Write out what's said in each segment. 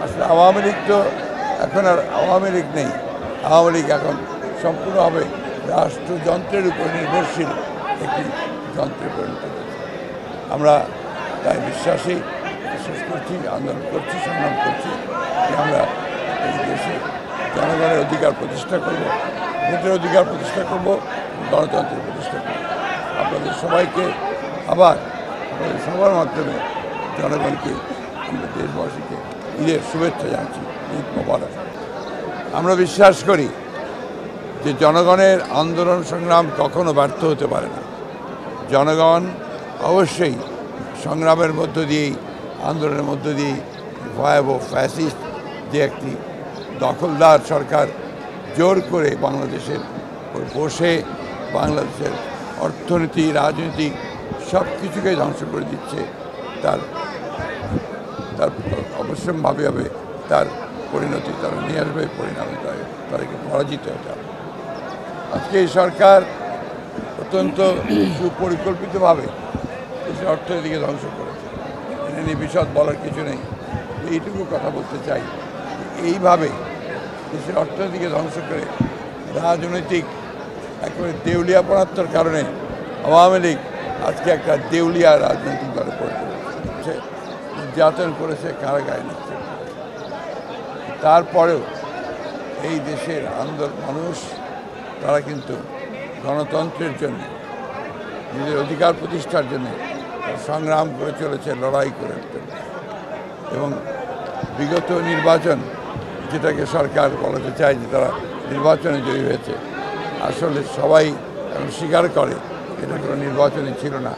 আসলে আওয়ামী লীগ তো এখন আর আওয়ামী লীগ নেই। আওয়ামী লীগ এখন সম্পূর্ণভাবে রাষ্ট্রযন্ত্রের উপর নির্ভরশীল একটি যন্ত্রে পরিণত হয়েছে। আমরা তাই বিশ্বাস করছি, আন্দোলন করছি, সংগ্রাম করছি যে আমরা এই দেশে জনগণের অধিকার প্রতিষ্ঠা করব, ভোটের অধিকার প্রতিষ্ঠা করব, গণতন্ত্রের প্রতিষ্ঠা করব। আপনাদের সবাইকে আবার আপনাদের সবার মাধ্যমে জনগণকে, আমরা দেশবাসীকে ঈদের শুভেচ্ছা জানাচ্ছি। ঈদ মোবারক। আমরা বিশ্বাস করি যে জনগণের আন্দোলন সংগ্রাম কখনো ব্যর্থ হতে পারে না। জনগণ অবশ্যই সংগ্রামের মধ্য দিয়েই, আন্দোলনের মধ্য দিয়েই ভয়াবহ ফ্যাসিস্ট যে একটি দখলদার সরকার জোর করে বাংলাদেশের বসে বাংলাদেশের অর্থনীতি, রাজনীতি সব কিছুকেই ধ্বংস করে দিচ্ছে, তার অবশ্যম্ভাবী হবে তার পরিণতি তারা নিয়ে আসবে, পরিণামে তাদেরকে পরাজিত হতে হবে। আজকে এই সরকার অত্যন্ত সুপরিকল্পিতভাবে দেশের অর্থনীতিকে ধ্বংস করেছে। এটা নিয়ে বিশদ বলার কিছু নেই। এইটুকু কথা বলতে চাই, এইভাবে দেশের অর্থনীতিকে ধ্বংস করে রাজনৈতিক একেবারে দেউলিয়াপনাত্মর কারণে আওয়ামী লীগ আজকে একটা দেউলিয়া রাজনৈতিক দলে পরিণত হয়েছে, নির্যাতন করেছে, কারাগারে নিচ্ছে। তারপরেও এই দেশের মানুষ তারা কিন্তু গণতন্ত্রের জন্য, নিজের অধিকার প্রতিষ্ঠার জন্য সংগ্রাম করে চলেছে, লড়াই করে চলেছে। এবং বিগত নির্বাচন, যেটাকে সরকার বলাতে চায় যে তারা নির্বাচনে জয়ী হয়েছে, আসলে সবাই এখন স্বীকার করে এটা কোনো নির্বাচনই ছিল না,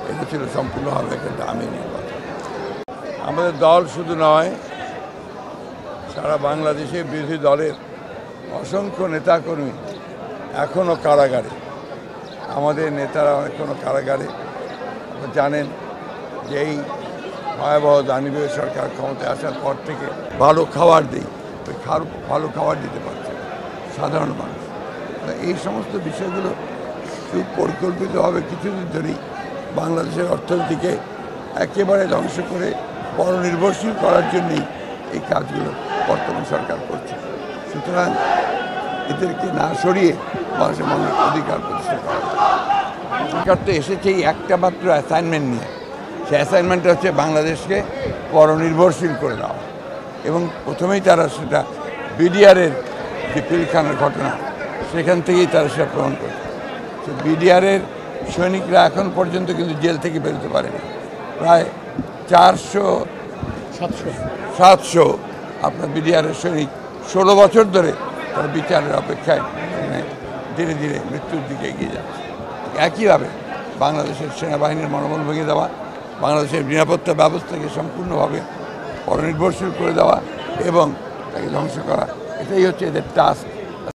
এটা ছিল সম্পূর্ণভাবে একটা দামি নির্বাচন। আমাদের দল শুধু নয়, সারা বাংলাদেশে বিরোধী দলের অসংখ্য নেতাকর্মী এখনও কারাগারে। আমাদের নেতারা এখনও কারাগারে। জানেন যে এই ভয়াবহ দানবীয় সরকার ক্ষমতায় আসার পর থেকে ভালো খাবার দিই, ভালো খাবার দিতে পারছে সাধারণ মানুষ। এই সমস্ত বিষয়গুলো সুপরিকল্পিতভাবে কিছুদিন ধরেই বাংলাদেশের অর্থনীতিকে একেবারে ধ্বংস করে পরনির্ভরশীল করার জন্যই এই কাজগুলো বর্তমান সরকার করছে। সুতরাং এদেরকে না সরিয়ে মানুষের অধিকার প্রতিষ্ঠা করা। সরকার তো এসেছেই একটা মাত্র অ্যাসাইনমেন্ট নিয়ে। সেই অ্যাসাইনমেন্টটা হচ্ছে বাংলাদেশকে পরনির্ভরশীল করে দেওয়া। এবং প্রথমেই তারা সেটা বিডিআরের যে পিলখানার ঘটনা, সেখান থেকেই তারা সেটা প্রমাণ করছে। তো বিডিআরের সৈনিকরা এখন পর্যন্ত কিন্তু জেল থেকে বেরোতে পারেনি। প্রায় 400-700 আপনার বিডিআরের সৈনিক 16 বছর ধরে তারা বিচারের অপেক্ষায় ধীরে ধীরে মৃত্যুর দিকে এগিয়ে যাচ্ছে। একইভাবে বাংলাদেশের সেনাবাহিনীর মনোবল ভেঙে দেওয়া, বাংলাদেশের নিরাপত্তা ব্যবস্থাকে সম্পূর্ণভাবে পরনির্ভরশীল করে দেওয়া এবং তাকে ধ্বংস করা, এটাই হচ্ছে এদের টাস্ক।